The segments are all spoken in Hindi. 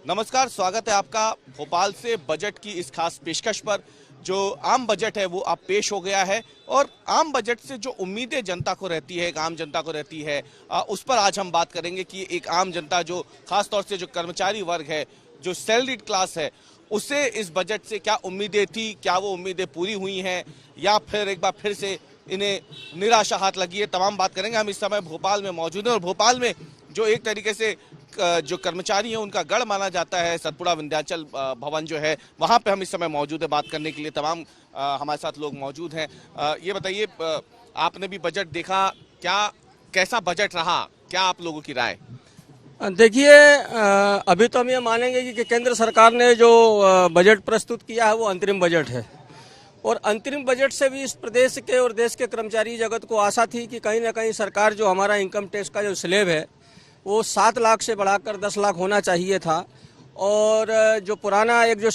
नमस्कार, स्वागत है आपका भोपाल से बजट की इस खास पेशकश पर। जो आम बजट है वो अब पेश हो गया है और आम बजट से जो उम्मीदें जनता को रहती है, एक आम जनता को रहती है, उस पर आज हम बात करेंगे कि एक आम जनता जो खास तौर से जो कर्मचारी वर्ग है, जो सैलरीड क्लास है, उसे इस बजट से क्या उम्मीदें थी, क्या वो उम्मीदें पूरी हुई हैं या फिर एक बार फिर से इन्हें निराशा हाथ लगी है। तमाम बात करेंगे। हम इस समय भोपाल में मौजूद हैं और भोपाल में जो एक तरीके से जो कर्मचारी हैं उनका गढ़ माना जाता है, सतपुड़ा विंध्याचल भवन जो है, वहां पे हम इस समय मौजूद है। बात करने के लिए तमाम हमारे साथ लोग मौजूद हैं। ये बताइए, आपने भी बजट देखा, क्या कैसा बजट रहा, क्या आप लोगों की राय? देखिए, अभी तो हम ये मानेंगे कि केंद्र सरकार ने जो बजट प्रस्तुत किया है वो अंतरिम बजट है और अंतरिम बजट से भी इस प्रदेश के और देश के कर्मचारी जगत को आशा थी कि कहीं ना कहीं सरकार जो हमारा इनकम टैक्स का जो स्लैब है वो 7 लाख से बढ़ाकर 10 लाख होना चाहिए था और जो पुराना एक जो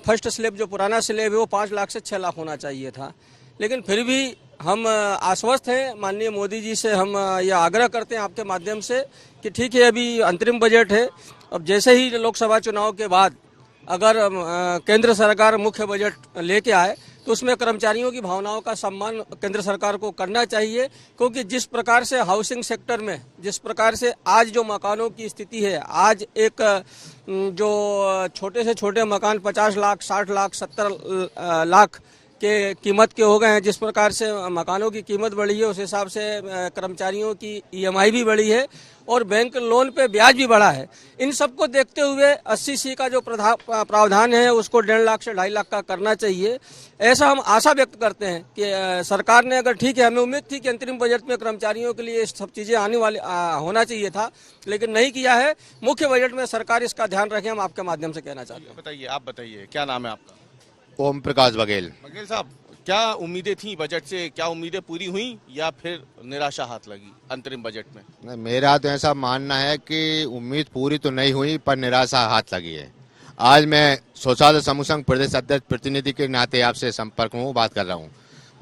फर्स्ट स्लैब जो पुराना स्लैब है वो 5 लाख से 6 लाख होना चाहिए था। लेकिन फिर भी हम आश्वस्त हैं, माननीय मोदी जी से हम यह आग्रह करते हैं आपके माध्यम से कि ठीक है, अभी अंतरिम बजट है। अब जैसे ही लोकसभा चुनाव के बाद अगर केंद्र सरकार मुख्य बजट लेके आए तो उसमें कर्मचारियों की भावनाओं का सम्मान केंद्र सरकार को करना चाहिए, क्योंकि जिस प्रकार से हाउसिंग सेक्टर में जिस प्रकार से आज जो मकानों की स्थिति है, आज एक जो छोटे से छोटे मकान 50 लाख 60 लाख 70 लाख के कीमत के हो गए हैं, जिस प्रकार से मकानों की कीमत बढ़ी है उस हिसाब से कर्मचारियों की ईएमआई भी बढ़ी है और बैंक लोन पे ब्याज भी बढ़ा है। इन सबको देखते हुए 80C का जो प्रावधान है उसको 1.5 लाख से 2.5 लाख का करना चाहिए। ऐसा हम आशा व्यक्त करते हैं कि सरकार ने, अगर ठीक है, हमें उम्मीद थी कि अंतरिम बजट में कर्मचारियों के लिए सब चीजें आने वाली होना चाहिए था, लेकिन नहीं किया है। मुख्य बजट में सरकार इसका ध्यान रखे, हम आपके माध्यम से कहना चाहते हैं। बताइए, आप बताइए, क्या नाम है आपका? ओम प्रकाश बघेल। बघेल साहब, क्या उम्मीदें थी बजट से, क्या उम्मीदें पूरी हुई या फिर निराशा हाथ लगी अंतरिम बजट में? मेरा तो ऐसा मानना है कि उम्मीद पूरी तो नहीं हुई पर निराशा हाथ लगी है। आज मैं स्वच्छता समूह संघ प्रदेश अध्यक्ष प्रतिनिधि के नाते आपसे संपर्क में बात कर रहा हूँ।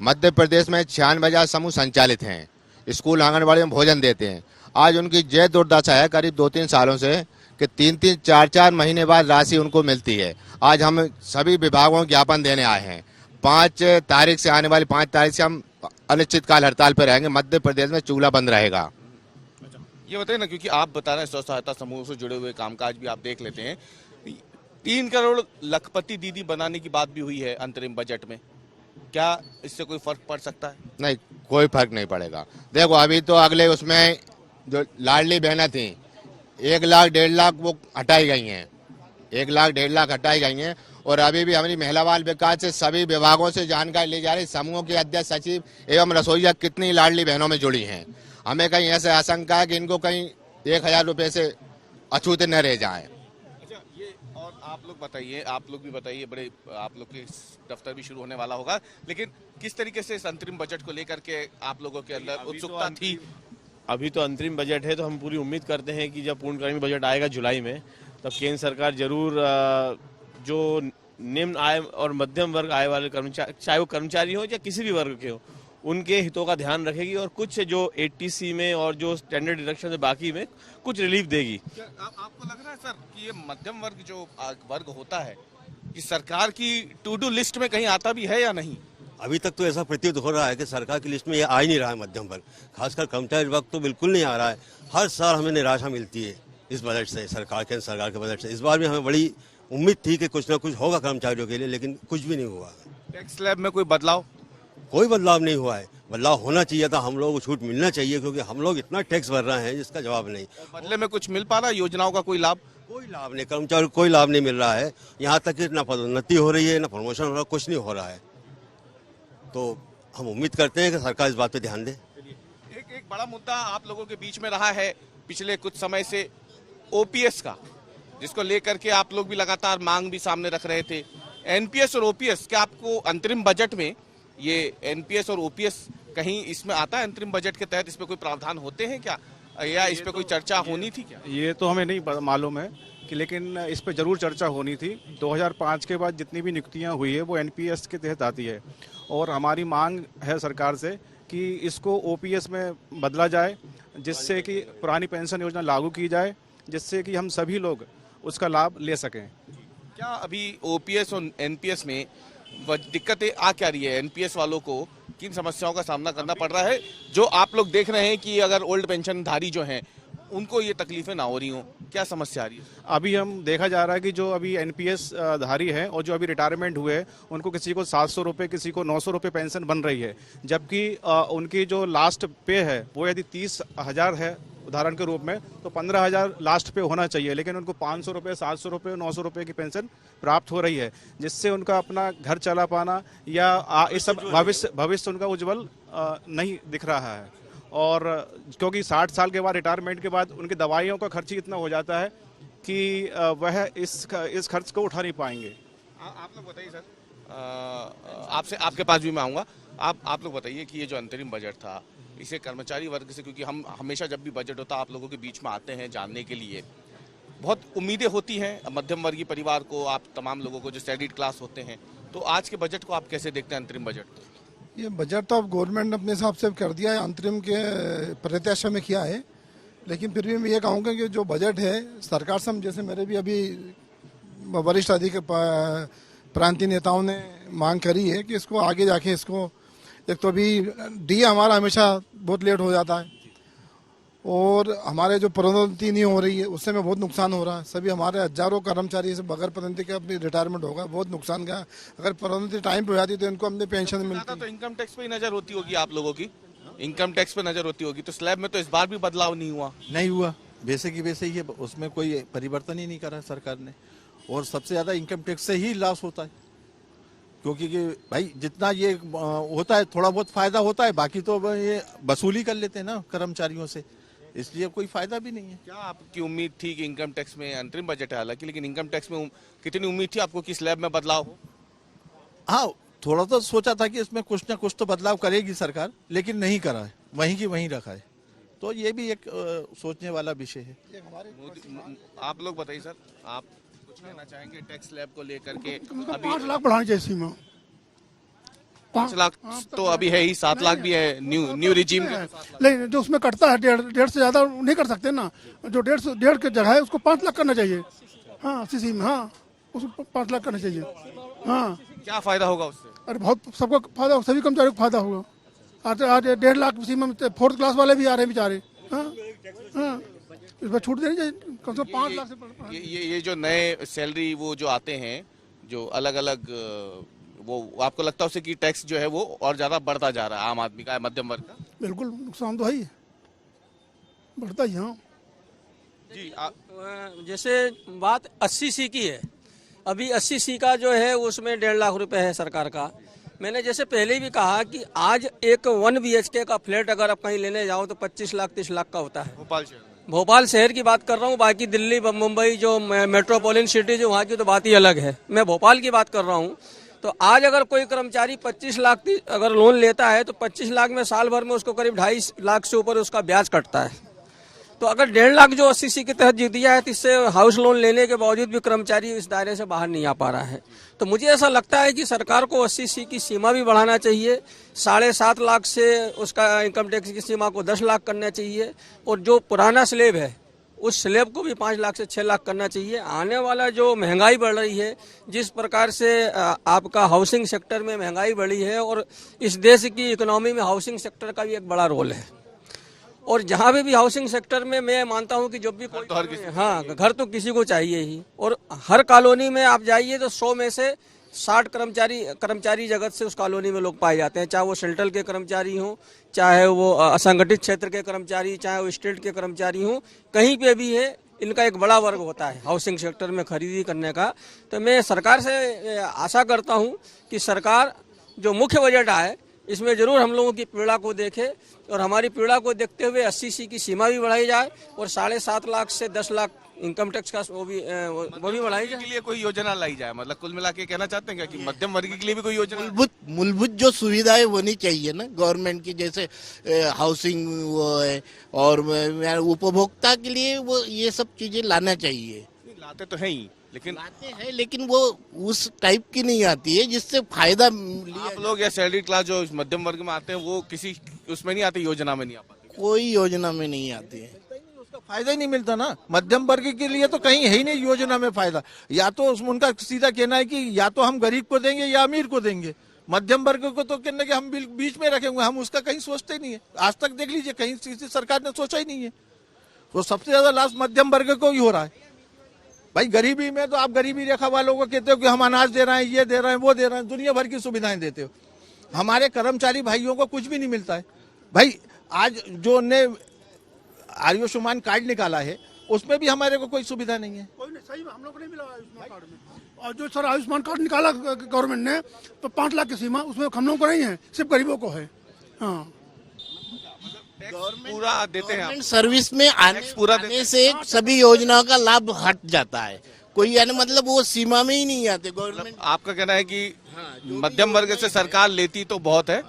मध्य प्रदेश में 96,000 समूह संचालित हैं, स्कूल आंगनबाड़ी में भोजन देते हैं। आज उनकी जय दुर्दशा है करीब 2-3 सालों से कि 3-3 4-4 महीने बाद राशि उनको मिलती है। आज हम सभी विभागों को ज्ञापन देने आए हैं। 5 तारीख से, आने वाली 5 तारीख से हम अनिश्चितकाल हड़ताल पर रहेंगे। मध्य प्रदेश में चूल्हा बंद रहेगा। ये बताइए ना, क्योंकि आप बता रहे हैं स्व सहायता समूह से जुड़े हुए कामकाज भी आप देख लेते हैं। 3 करोड़ लखपति दीदी बनाने की बात भी हुई है अंतरिम बजट में, क्या इससे कोई फर्क पड़ सकता है? नहीं, कोई फर्क नहीं पड़ेगा। देखो, अभी तो अगले उसमें जो लाडली बहनें थी 1 लाख 1.5 लाख वो हटाई गई हैं, 1 लाख 1.5 लाख हटाई गई हैं। और अभी भी हमारी महिला बाल विकास से सभी विभागों से जानकारी ली जा रही, समूहों के अध्यक्ष सचिव एवं रसोईया कितनी लाडली बहनों में जुड़ी हैं। हमें कहीं ऐसे आशंका है कि इनको कहीं 1,000 रुपये से अछूते न रह जाएं। अच्छा, ये और आप लोग बताइए, आप लोग भी बताइए, बड़े आप लोग के दफ्तर भी शुरू होने वाला होगा, लेकिन किस तरीके से इस अंतरिम बजट को लेकर के आप लोगों के अंदर उत्सुकता थी? अभी तो अंतरिम बजट है, तो हम पूरी उम्मीद करते हैं कि जब पूर्णकालीन बजट आएगा जुलाई में, तब केंद्र सरकार जरूर जो निम्न आय और मध्यम वर्ग आय वाले कर्मचारी, चाहे वो कर्मचारी हो या किसी भी वर्ग के हो, उनके हितों का ध्यान रखेगी और कुछ जो 80C में और जो स्टैंडर्ड डिडक्शन है बाकी में कुछ रिलीफ देगी। क्या आपको लग रहा है सर कि ये मध्यम वर्ग जो वर्ग होता है, कि सरकार की टू डू लिस्ट में कहीं आता भी है या नहीं? अभी तक तो ऐसा प्रतीत हो रहा है कि सरकार की लिस्ट में ये आ ही नहीं रहा है मध्यम वर्ग, खासकर कर्मचारी वर्ग तो बिल्कुल नहीं आ रहा है। हर साल हमें निराशा मिलती है इस बजट से, केंद्र सरकार के बजट से। इस बार भी हमें बड़ी उम्मीद थी कि कुछ ना कुछ होगा कर्मचारियों के लिए, लेकिन कुछ भी नहीं हुआ। टैक्स स्लैब में कोई बदलाव? कोई बदलाव नहीं हुआ है। बदलाव होना चाहिए था, हम लोगों को छूट मिलना चाहिए, क्योंकि हम लोग इतना टैक्स भर रहे हैं जिसका जवाब नहीं। बदले में कुछ मिल पा रहा है? योजनाओं का कोई लाभ? कोई लाभ नहीं, कर्मचारियों को कोई लाभ नहीं मिल रहा है। यहाँ तक कि न पदोन्नति हो रही है, न प्रमोशन हो रहा है, कुछ नहीं हो रहा है। तो हम उम्मीद करते हैं कि सरकार इस बात पे ध्यान दे। एक बड़ा मुद्दा आप लोगों के बीच में रहा है पिछले कुछ समय से, ओपीएस का, जिसको लेकर के आप लोग भी लगातार मांग भी सामने रख रहे थे। एनपीएस और ओपीएस, क्या आपको अंतरिम बजट में ये एनपीएस और ओपीएस कहीं इसमें आता है? अंतरिम बजट के तहत इस पे कोई प्रावधान होते हैं क्या, या इस पे कोई चर्चा होनी थी क्या? ये तो हमें नहीं मालूम है कि, लेकिन इस पे जरूर चर्चा होनी थी। 2005 के बाद जितनी भी नियुक्तियां हुई है वो एनपीएस के तहत आती है और हमारी मांग है सरकार से कि इसको ओपीएस में बदला जाए, जिससे कि पुरानी पेंशन योजना लागू की जाए, जिससे कि हम सभी लोग उसका लाभ ले सकें। क्या अभी ओपीएस और एनपीएस में दिक्कतें आ क्या रही है? एनपीएस वालों को किन समस्याओं का सामना करना पड़ रहा है, जो आप लोग देख रहे हैं कि अगर ओल्ड पेंशनधारी जो हैं उनको ये तकलीफें ना हो रही हो? क्या समस्या आ रही है? अभी हम देखा जा रहा है कि जो अभी एनपीएस धारी हैं और जो अभी रिटायरमेंट हुए हैं, उनको किसी को 700 रुपये, किसी को 900 रुपये पेंशन बन रही है, जबकि उनकी जो लास्ट पे है वो यदि 30,000 है उदाहरण के रूप में, तो 15,000 लास्ट पे होना चाहिए, लेकिन उनको 500 रुपये, 700 रुपये, 900 रुपये की पेंशन प्राप्त हो रही है, जिससे उनका अपना घर चला पाना या इस सब भविष्य उनका उज्जवल नहीं दिख रहा है। और क्योंकि 60 साल के बाद, रिटायरमेंट के बाद उनकी दवाइयों का खर्च इतना हो जाता है कि वह इस खर्च को उठा नहीं पाएंगे। आप लोग बताइए सर, आपसे आपके पास भी मैं आऊँगा। आप लोग बताइए कि ये जो अंतरिम बजट था, इसे कर्मचारी वर्ग से, क्योंकि हम हमेशा जब भी बजट होता है आप लोगों के बीच में आते हैं जानने के लिए, बहुत उम्मीदें होती हैं मध्यम वर्गीय परिवार को, आप तमाम लोगों को जो सैलरीड क्लास होते हैं, तो आज के बजट को आप कैसे देखते हैं, अंतरिम बजट को? ये बजट तो अब गवर्नमेंट ने अपने हिसाब से कर दिया है, अंतरिम के प्रत्याशा में किया है, लेकिन फिर भी मैं ये कहूँगा कि जो बजट है सरकार से, जैसे मेरे भी अभी वरिष्ठ प्रांतीय नेताओं ने मांग करी है कि इसको आगे जाके इसको, एक तो अभी डी हमारा हमेशा बहुत लेट हो जाता है और हमारे जो पदोन्नति नहीं हो रही है उससे में बहुत नुकसान हो रहा है। सभी हमारे हजारों कर्मचारी से बगैर पदोन्नति के अपनी रिटायरमेंट होगा, बहुत नुकसान का। अगर पदोन्नति टाइम पे हो जाती तो इनको अपनी पेंशन मिलती। तो इनकम टैक्स पे ही नजर होती होगी आप लोगों की, इनकम टैक्स पे नजर होती होगी, तो स्लैब में तो इस बार भी बदलाव नहीं हुआ। वैसे की वैसे ही, उसमें कोई परिवर्तन ही नहीं करा सरकार ने। और सबसे ज्यादा इनकम टैक्स से ही लॉस होता है, क्योंकि भाई जितना ये होता है थोड़ा बहुत फायदा होता है, बाकी तो ये वसूली कर लेते हैं ना कर्मचारियों से, इसलिए कोई फायदा भी नहीं है। क्या आपकी उम्मीद थी कि इनकम टैक्स में, अंतरिम बजट है हालांकि, लेकिन इनकम टैक्स में कितनी उम्मीद थी आपको कि स्लैब में बदलाव हो? हाँ, थोड़ा तो सोचा था कि इसमें कुछ ना कुछ तो बदलाव करेगी सरकार, लेकिन नहीं करा है, वहीं की वहीं रखा है। तो ये भी एक सोचने वाला विषय है। आप लोग बताइए सर, आप कुछ कहना चाहेंगे टैक्स स्लैब को लेकर के? अभी 5 लाख बढ़ानी चाहिए सीमा। 5 लाख तो अभी है ही, 7 लाख भी है न्यू रिजीम के। लेकिन जो उसमें कटता है 1.5 से ज्यादा नहीं कर सकते ना, जो 1.5 की जगह है उसको 5 लाख करना चाहिए। हाँ, सीसी में, हाँ उसको 5 लाख करना चाहिए। हाँ, क्या फायदा होगा उससे? अरे बहुत सबको फायदा, सभी कर्मचारियों को फायदा होगा। आज 1.5 लाख सीमा में 4th क्लास वाले भी आ रहे हैं बेचारे। हाँ हाँ, इस पर छूट देनी चाहिए कम से कम 5 लाख से। ये जो नए सैलरी वो जो आते हैं, जो अलग अलग, वो आपको लगता है उससे कि टैक्स जो है वो और ज्यादा बढ़ता जा रहा है आम आदमी का, मध्यम वर्ग का? बिल्कुल नुकसान तो है ही, बढ़ता ही। हाँ जी, जैसे बात 80C की है, अभी 80C का जो है उसमें 1.5 लाख रुपए है सरकार का। मैंने जैसे पहले भी कहा कि आज एक 1 BHK का फ्लैट अगर आप कहीं लेने जाओ तो 25 लाख 30 लाख का होता है। भोपाल शहर की बात कर रहा हूँ, बाकी दिल्ली मुंबई जो मेट्रोपॉलिटन सिटी जो वहाँ की तो बात ही अलग है। मैं भोपाल की बात कर रहा हूँ। तो आज अगर कोई कर्मचारी 25 लाख अगर लोन लेता है तो 25 लाख में साल भर में उसको करीब 2.5 लाख से ऊपर उसका ब्याज कटता है। तो अगर 1.5 लाख जो 80C के तहत जीत दिया है तो इससे हाउस लोन लेने के बावजूद भी कर्मचारी इस दायरे से बाहर नहीं आ पा रहा है। तो मुझे ऐसा लगता है कि सरकार को 80C की सीमा भी बढ़ाना चाहिए, 7.5 लाख से उसका इनकम टैक्स की सीमा को 10 लाख करना चाहिए, और जो पुराना स्लेब है उस स्लेब को भी 5 लाख से 6 लाख करना चाहिए। आने वाला जो महंगाई बढ़ रही है, जिस प्रकार से आपका हाउसिंग सेक्टर में महंगाई बढ़ी है, और इस देश की इकोनॉमी में हाउसिंग सेक्टर का भी एक बड़ा रोल है। और जहाँ भी हाउसिंग सेक्टर में मैं मानता हूँ कि जब भी कोई, हाँ घर तो किसी को चाहिए ही, और हर कॉलोनी में आप जाइए तो 100 में से 60 कर्मचारी जगत से उस कॉलोनी में लोग पाए जाते हैं, चाहे वो सेंट्रल के कर्मचारी हों, चाहे वो असंगठित क्षेत्र के कर्मचारी, चाहे वो स्टेट के कर्मचारी हों, कहीं पे भी है, इनका एक बड़ा वर्ग होता है हाउसिंग सेक्टर में खरीदी करने का। तो मैं सरकार से आशा करता हूँ कि सरकार जो मुख्य बजट आए इसमें जरूर हम लोगों की पीड़ा को देखे, और हमारी पीड़ा को देखते हुए 80C की सीमा भी बढ़ाई जाए, और 7.5 लाख से 10 लाख इनकम टैक्स का वो भी बढ़ाई जाए। के लिए कोई योजना लाई जाए, मतलब कुल मिला के कहना चाहते हैं क्या कि मध्यम वर्ग के लिए भी कोई योजना? मूलभूत जो सुविधाएं होनी चाहिए ना गवर्नमेंट की, जैसे हाउसिंग वो है, और उपभोक्ता के लिए वो ये सब चीजें लाना चाहिए। लाते तो हैं ही, लेकिन लाते हैं, लेकिन वो उस टाइप की नहीं आती है जिससे फायदा आप लोग या सैलरी क्लास जो मध्यम वर्ग में आते हैं वो किसी उसमें नहीं आते, योजना में नहीं आ पाते? कोई योजना में नहीं आती है। फायदा ही नहीं मिलता ना। मध्यम वर्ग के लिए तो कहीं है ही नहीं योजना में फायदा। या तो उसमें उनका सीधा कहना है कि या तो हम गरीब को देंगे या अमीर को देंगे, मध्यम वर्ग को तो कहने के हम बीच में रखेंगे, हम उसका कहीं सोचते ही नहीं है। आज तक देख लीजिए कहीं किसी सरकार ने सोचा ही नहीं है। तो सबसे ज्यादा लाभ मध्यम वर्ग को ही हो रहा है। भाई गरीबी में तो आप गरीबी रेखा वालों को कहते हो कि हम अनाज दे रहे हैं, ये दे रहे हैं, वो दे रहे हैं, दुनिया भर की सुविधाएं देते हो। हमारे कर्मचारी भाइयों को कुछ भी नहीं मिलता है। भाई आज जो ने आयुष्मान कार्ड निकाला है उसमें भी हमारे को कोई सुविधा नहीं है। कोई नहीं, सही में हम लोग को नहीं मिला आयुष्मान कार्ड में। और जो सर आयुष्मान कार्ड निकाला गवर्नमेंट ने तो 5 लाख की सीमा, उसमें हम लोग को नहीं है, सिर्फ गरीबों को है। हाँ, पूरा देते हैं आप। सर्विस में आने से सभी योजनाओं का लाभ हट जाता है। कोई यानी मतलब वो सीमा में ही नहीं आते गवर्नमेंट। आपका कहना है कि मध्यम वर्ग से सरकार लेती तो बहुत है,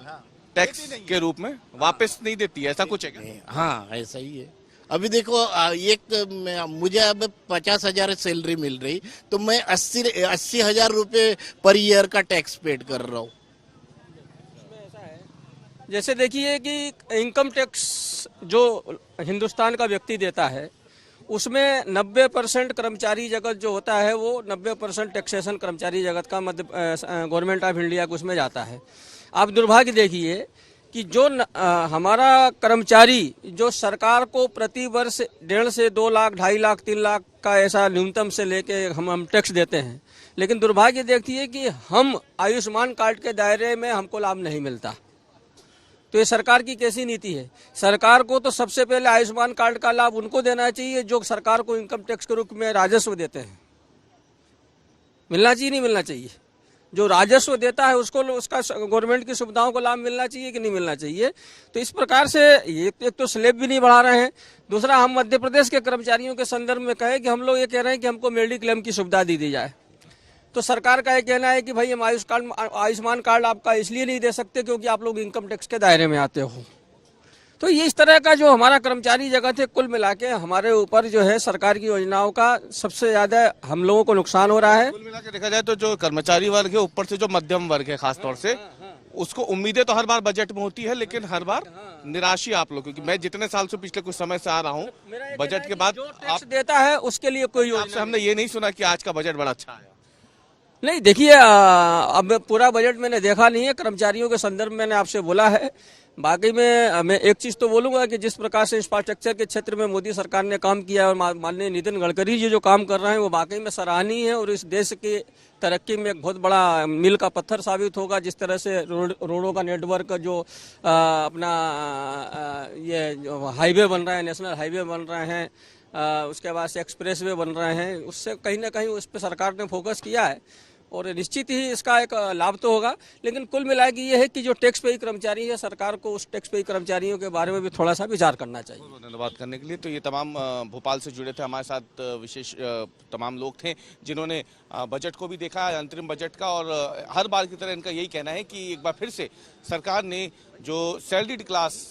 टैक्स के रूप में वापस नहीं देती है, ऐसा कुछ है क्या? हाँ ऐसा ही है। अभी देखो मुझे अब 50,000 सैलरी मिल रही तो मैं 80,000 रुपए पर ईयर का टैक्स पेड कर रहा हूँ। जैसे देखिए कि इनकम टैक्स जो हिंदुस्तान का व्यक्ति देता है उसमें 90% कर्मचारी जगत जो होता है वो 90% टैक्सेशन कर्मचारी जगत का मध्य गवर्नमेंट ऑफ इंडिया को उसमें जाता है। आप दुर्भाग्य देखिए कि जो हमारा कर्मचारी जो सरकार को प्रति वर्ष 1.5 से 2 लाख, 2.5 लाख, 3 लाख का ऐसा न्यूनतम से लेके हम टैक्स देते हैं, लेकिन दुर्भाग्य देखिए कि हम आयुष्मान कार्ड के दायरे में हमको लाभ नहीं मिलता। तो ये सरकार की कैसी नीति है? सरकार को तो सबसे पहले आयुष्मान कार्ड का लाभ उनको देना चाहिए जो सरकार को इनकम टैक्स के रूप में राजस्व देते हैं। मिलना चाहिए नहीं मिलना चाहिए? जो राजस्व देता है उसको उसका गवर्नमेंट की सुविधाओं को लाभ मिलना चाहिए कि नहीं मिलना चाहिए? तो इस प्रकार से एक तो स्लैब भी नहीं बढ़ा रहे हैं, दूसरा हम मध्य प्रदेश के कर्मचारियों के संदर्भ में कहे कि हम लोग ये कह रहे हैं कि हमको मेडिक्लेम की सुविधा दी जाए। तो सरकार का ये कहना है कि भाई हम आयुष्मान कार्ड आपका इसलिए नहीं दे सकते क्योंकि आप लोग इनकम टैक्स के दायरे में आते हो। तो ये इस तरह का जो हमारा कर्मचारी जगत है कुल मिला के हमारे ऊपर जो है सरकार की योजनाओं का सबसे ज्यादा हम लोगों को नुकसान हो रहा है। कुल मिला के देखा जाए तो जो कर्मचारी वर्ग है, ऊपर से जो मध्यम वर्ग है खासतौर से, उसको उम्मीदें तो हर बार बजट में होती है लेकिन हर बार निराशी आप लोग, क्योंकि मैं जितने साल से पिछले कुछ समय से आ रहा हूँ बजट के बाद टैक्स देता है उसके लिए कोई आपसे हमने ये नहीं सुना कि आज का बजट बड़ा अच्छा है। नहीं, देखिए अब पूरा बजट मैंने देखा नहीं है, कर्मचारियों के संदर्भ में मैंने आपसे बोला है। बाकी में मैं एक चीज तो बोलूंगा कि जिस प्रकार से इंफ्रास्ट्रक्चर के क्षेत्र में मोदी सरकार ने काम किया और माननीय नितिन गडकरी जी जो काम कर रहे हैं वो वाकई में सराहनीय है और इस देश की तरक्की में एक बहुत बड़ा मील का पत्थर साबित होगा। जिस तरह से रोडों का नेटवर्क जो अपना ये हाईवे बन रहा है, नेशनल हाईवे बन रहे हैं, उसके बाद से एक्सप्रेस वे बन रहे हैं, उससे कहीं ना कहीं उस पर सरकार ने फोकस किया है और निश्चित ही इसका एक लाभ तो होगा। लेकिन कुल मिला के ये है कि जो टैक्स पेई कर्मचारी है सरकार को उस टैक्स पेई कर्मचारियों के बारे में भी थोड़ा सा विचार करना चाहिए। धन्यवाद करने के लिए। तो ये तमाम भोपाल से जुड़े थे हमारे साथ विशेष तमाम लोग थे जिन्होंने बजट को भी देखा, अंतरिम बजट का, और हर बार की तरह इनका यही कहना है कि एक बार फिर से सरकार ने जो सैलरीड क्लास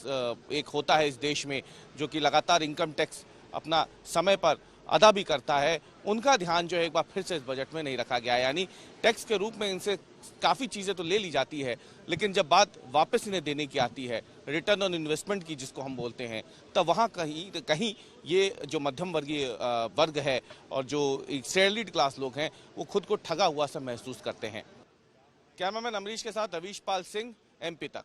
एक होता है इस देश में जो कि लगातार इनकम टैक्स अपना समय पर अदा भी करता है, उनका ध्यान जो है एक बार फिर से इस बजट में नहीं रखा गया है। यानी टैक्स के रूप में इनसे काफ़ी चीज़ें तो ले ली जाती है लेकिन जब बात वापस इन्हें देने की आती है, रिटर्न ऑन इन्वेस्टमेंट की जिसको हम बोलते हैं, तब वहाँ कहीं ये जो मध्यम वर्गीय वर्ग है और जो सैलरीड क्लास लोग हैं वो खुद को ठगा हुआ सा महसूस करते हैं। कैमरामैन अमरीश के साथ अवीश पाल सिंह, MP तक।